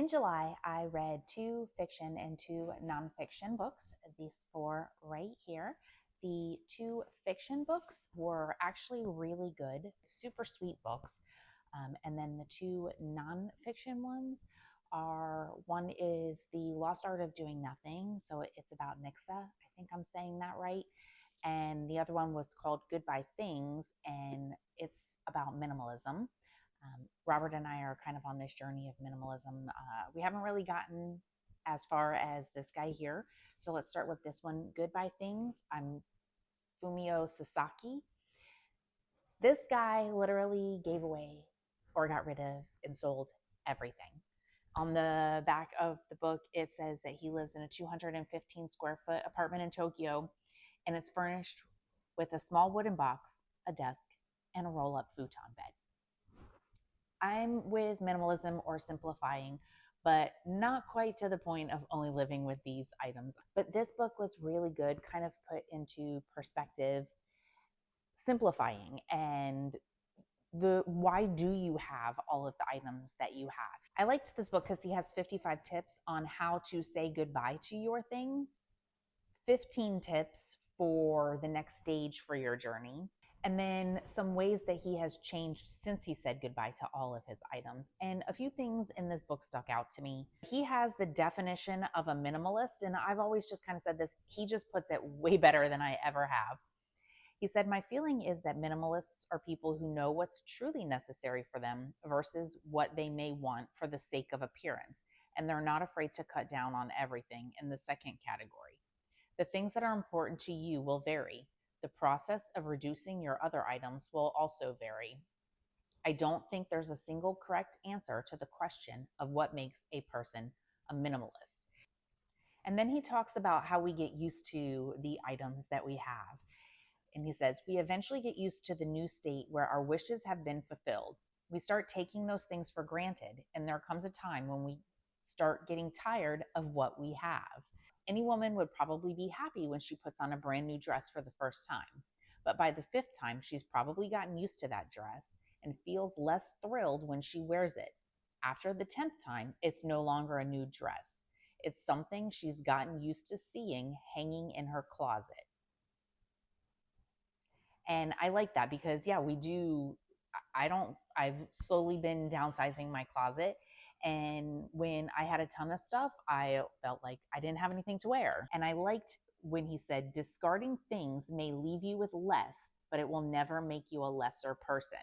In July, I read two fiction and two nonfiction books, these four right here. The two fiction books were actually really good, super sweet books. And then the two nonfiction ones are one is The Lost Art of Doing Nothing. So it's about Nixa. I think I'm saying that right. And the other one was called Goodbye Things, and it's about minimalism. Robert and I are kind of on this journey of minimalism. We haven't really gotten as far as this guy here. So let's start with this one, Goodbye Things. I'm Fumio Sasaki. This guy literally gave away or got rid of and sold everything. On the back of the book, it says that he lives in a 215 square foot apartment in Tokyo, and it's furnished with a small wooden box, a desk, and a roll up futon bed. I'm with minimalism or simplifying, but not quite to the point of only living with these items. But this book was really good, kind of put into perspective, simplifying and the why do you have all of the items that you have. I liked this book because he has 55 tips on how to say goodbye to your things, 15 tips for the next stage for your journey, and then some ways that he has changed since he said goodbye to all of his items. And a few things in this book stuck out to me. He has the definition of a minimalist, and I've always just kind of said this, he just puts it way better than I ever have. He said, my feeling is that minimalists are people who know what's truly necessary for them versus what they may want for the sake of appearance, and they're not afraid to cut down on everything in the second category. The things that are important to you will vary. The process of reducing your other items will also vary. I don't think there's a single correct answer to the question of what makes a person a minimalist. And then he talks about how we get used to the items that we have. And he says, we eventually get used to the new state where our wishes have been fulfilled. We start taking those things for granted, and there comes a time when we start getting tired of what we have. Any woman would probably be happy when she puts on a brand new dress for the first time. But by the fifth time, she's probably gotten used to that dress and feels less thrilled when she wears it. After the 10th time, it's no longer a new dress. It's something she's gotten used to seeing hanging in her closet. And I like that because, yeah, we do. I've slowly been downsizing my closet. And when I had a ton of stuff, I felt like I didn't have anything to wear. And I liked when he said, discarding things may leave you with less, but it will never make you a lesser person.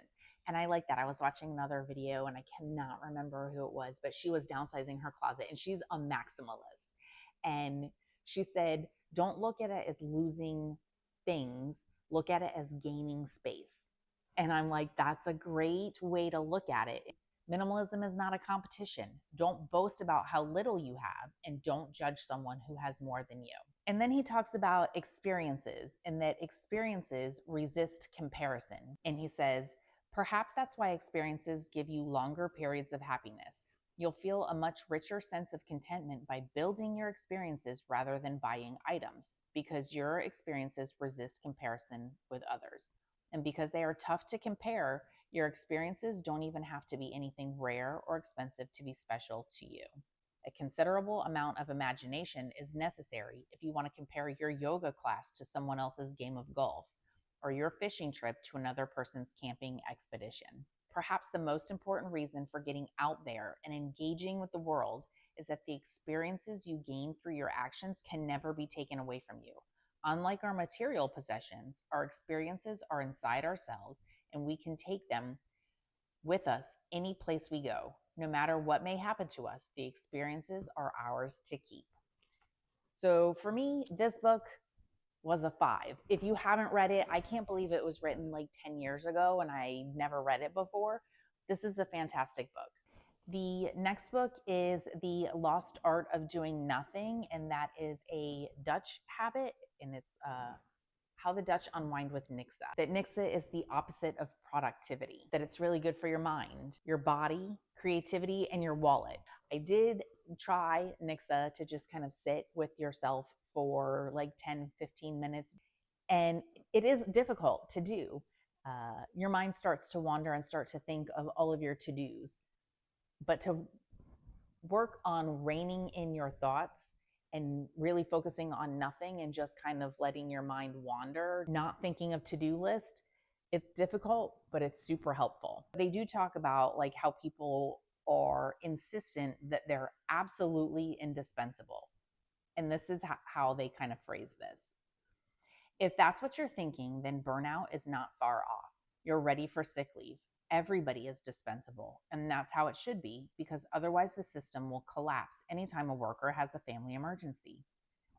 And I like that. I was watching another video and I cannot remember who it was, but she was downsizing her closet and she's a maximalist. And she said, don't look at it as losing things, look at it as gaining space. And I'm like, that's a great way to look at it. Minimalism is not a competition. Don't boast about how little you have, and don't judge someone who has more than you. And then he talks about experiences and that experiences resist comparison. And he says, perhaps that's why experiences give you longer periods of happiness. You'll feel a much richer sense of contentment by building your experiences rather than buying items, because your experiences resist comparison with others. And because they are tough to compare, your experiences don't even have to be anything rare or expensive to be special to you. A considerable amount of imagination is necessary if you want to compare your yoga class to someone else's game of golf, or your fishing trip to another person's camping expedition. Perhaps the most important reason for getting out there and engaging with the world is that the experiences you gain through your actions can never be taken away from you. Unlike our material possessions, our experiences are inside ourselves, and we can take them with us any place we go. No matter what may happen to us, the experiences are ours to keep. So for me, this book was a 5. If you haven't read it, I can't believe it was written like 10 years ago and I never read it before. This is a fantastic book. The next book is The Lost Art of Doing Nothing, and that is a Dutch habit, and it's how the Dutch unwind with Nixa. That Nixa is the opposite of productivity, that it's really good for your mind, your body, creativity, and your wallet. I did try Nixa to just kind of sit with yourself for like 10-15 minutes, and it is difficult to do. Your mind starts to wander and start to think of all of your to-dos. But to work on reining in your thoughts and really focusing on nothing and just kind of letting your mind wander, not thinking of to-do list. It's difficult, but it's super helpful. They do talk about like how people are insistent that they're absolutely indispensable. And this is how they kind of phrase this. If that's what you're thinking, then burnout is not far off. You're ready for sick leave. Everybody is dispensable, and that's how it should be, because otherwise the system will collapse anytime a worker has a family emergency.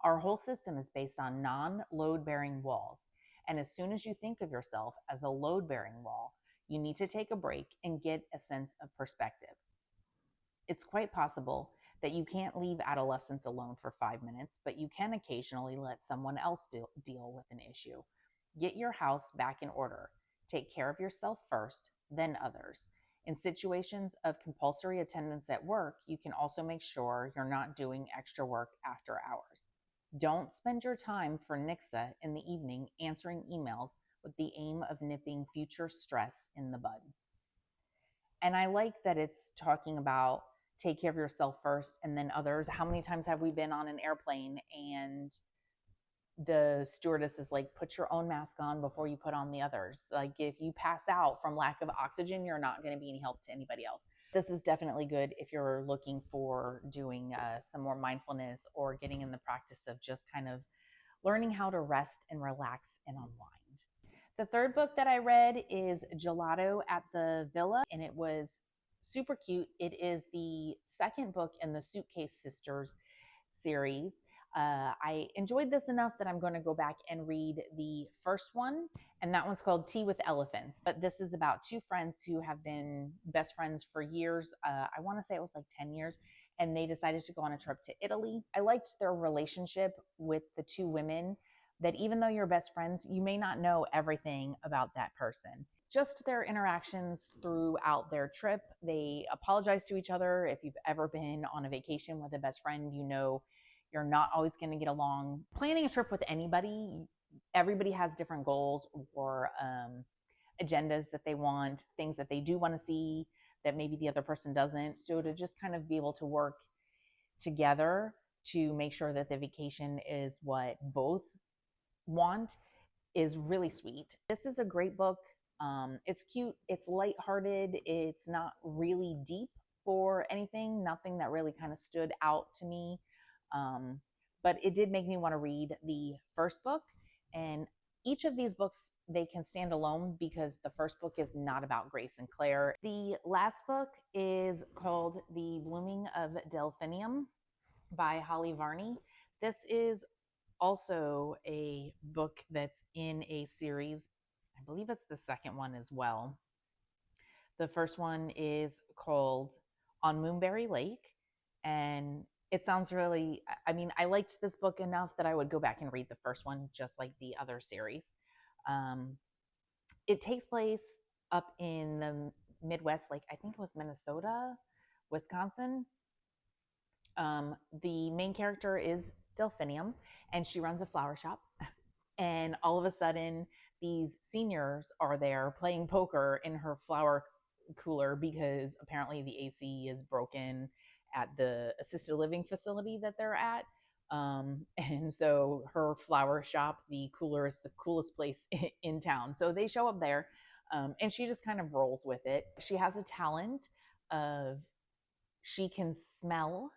Our whole system is based on non-load bearing walls. And as soon as you think of yourself as a load bearing wall, you need to take a break and get a sense of perspective. It's quite possible that you can't leave adolescence alone for 5 minutes, but you can occasionally let someone else deal with an issue. Get your house back in order. Take care of yourself first, then others. In situations of compulsory attendance at work, you can also make sure you're not doing extra work after hours. Don't spend your time for Nixa in the evening answering emails with the aim of nipping future stress in the bud. And I like that it's talking about take care of yourself first and then others. How many times have we been on an airplane and the stewardess is like, put your own mask on before you put on the others? Like, if you pass out from lack of oxygen, you're not going to be any help to anybody else. This is definitely good if you're looking for doing some more mindfulness or getting in the practice of just kind of learning how to rest and relax and unwind. The third book that I read is Gelato at the Villa, and it was super cute. It is the second book in the Suitcase Sisters series. I enjoyed this enough that I'm going to go back and read the first one, and that one's called Tea with Elephants. But this is about two friends who have been best friends for years. I want to say it was like 10 years, and they decided to go on a trip to Italy. I liked their relationship with the two women, that even though you're best friends, you may not know everything about that person. Just their interactions throughout their trip. They apologize to each other. If you've ever been on a vacation with a best friend, you know you're not always going to get along. Planning a trip with anybody, everybody has different goals or agendas that they want, things that they do want to see that maybe the other person doesn't. So to just kind of be able to work together to make sure that the vacation is what both want is really sweet. This is a great book. It's cute, it's lighthearted, it's not really deep for anything, nothing that really kind of stood out to me. But it did make me want to read the first book. And each of these books, they can stand alone because the first book is not about Grace and Claire. The last book is called The Blooming of Delphinium by Holly Varney. This is also a book that's in a series. I believe it's the second one as well. The first one is called On Moonberry Lake, and it sounds really, I mean, I liked this book enough that I would go back and read the first one just like the other series. It takes place up in the Midwest, like I think it was Minnesota, Wisconsin. The main character is Delphinium, and she runs a flower shop. And all of a sudden, these seniors are there playing poker in her flower cooler because apparently the AC is broken at the assisted living facility that they're at. And so her flower shop, the cooler, is the coolest place in town. So they show up there, and she just kind of rolls with it. She has a talent of she can smell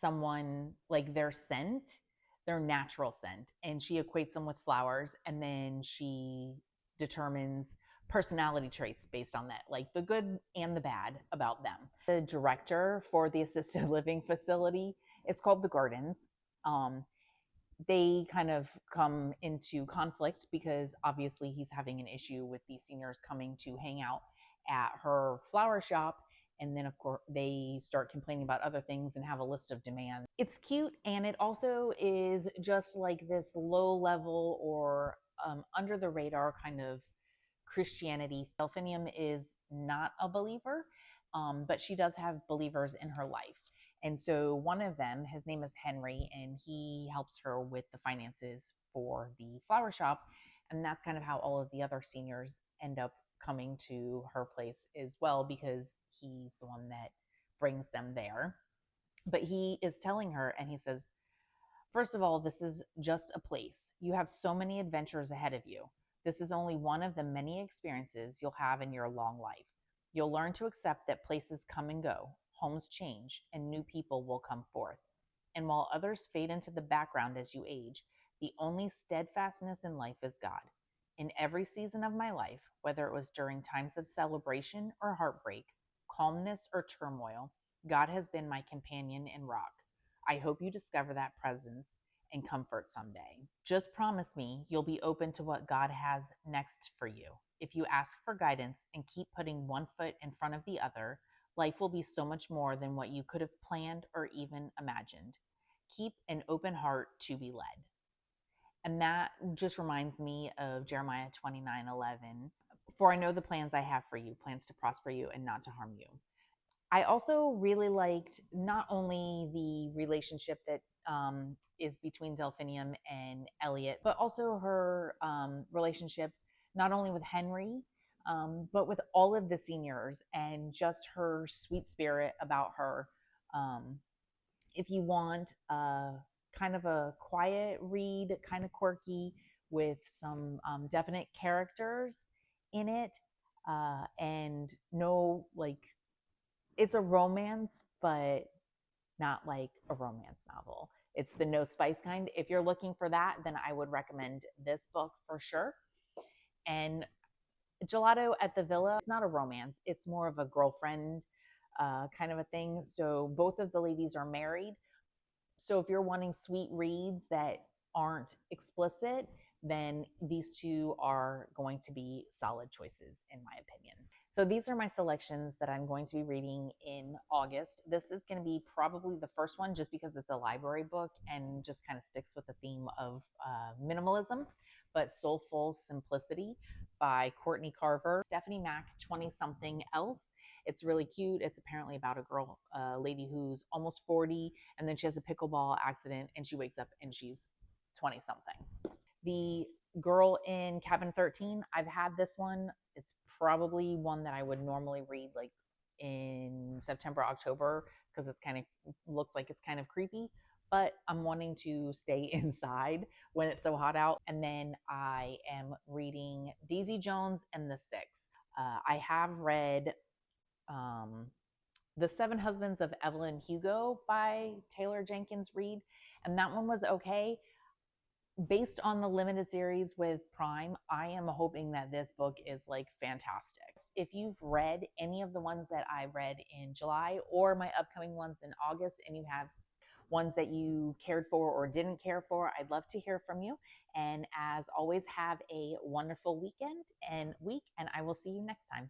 someone, like their scent, their natural scent, and she equates them with flowers, and then she determines personality traits based on that, like the good and the bad about them. The director for the assisted living facility, it's called The Gardens. They kind of come into conflict because obviously he's having an issue with these seniors coming to hang out at her flower shop. And then, of course, they start complaining about other things and have a list of demands. It's cute, and it also is just like this low level or under the radar kind of Christianity. Delphinium is not a believer, but she does have believers in her life. And so one of them, his name is Henry, and he helps her with the finances for the flower shop. And that's kind of how all of the other seniors end up coming to her place as well, because he's the one that brings them there. But he is telling her, and he says, first of all, this is just a place. You have so many adventures ahead of you. This is only one of the many experiences you'll have in your long life. You'll learn to accept that places come and go, homes change, and new people will come forth. And while others fade into the background as you age, the only steadfastness in life is God. In every season of my life, whether it was during times of celebration or heartbreak, calmness or turmoil, God has been my companion and rock. I hope you discover that presence and comfort someday. Just promise me you'll be open to what God has next for you. If you ask for guidance and keep putting one foot in front of the other, life will be so much more than what you could have planned or even imagined. Keep an open heart to be led. And that just reminds me of Jeremiah 29:11. For I know the plans I have for you, plans to prosper you and not to harm you. I also really liked not only the relationship that is between Delphinium and Elliot, but also her relationship not only with Henry, but with all of the seniors, and just her sweet spirit about her. Um, if you want kind of a quiet read, kind of quirky, with some definite characters in it, and no, like, it's a romance, but not like a romance novel. It's the no spice kind. If you're looking for that, then I would recommend this book for sure. And Gelato at the Villa, it's not a romance, it's more of a girlfriend kind of a thing. So both of the ladies are married. So if you're wanting sweet reads that aren't explicit, then these two are going to be solid choices, in my opinion. So these are my selections that I'm going to be reading in August. This is going to be probably the first one just because it's a library book and just kind of sticks with the theme of minimalism. But Soulful Simplicity by Courtney Carver, Stephanie Mack, 20 something else. It's really cute. It's apparently about a girl, a lady who's almost 40, and then she has a pickleball accident and she wakes up and she's 20 something. The Girl in Cabin 13, I've had this one. It's probably one that I would normally read like in September, October, because it's kind of looks like it's kind of creepy, but I'm wanting to stay inside when it's so hot out. And then I am reading Daisy Jones and the Six. I have read The Seven Husbands of Evelyn Hugo by Taylor Jenkins Reid, and that one was okay. Based on the limited series with Prime, I am hoping that this book is like fantastic. If you've read any of the ones that I read in July or my upcoming ones in August, and you have ones that you cared for or didn't care for, I'd love to hear from you. And as always, have a wonderful weekend and week, and I will see you next time.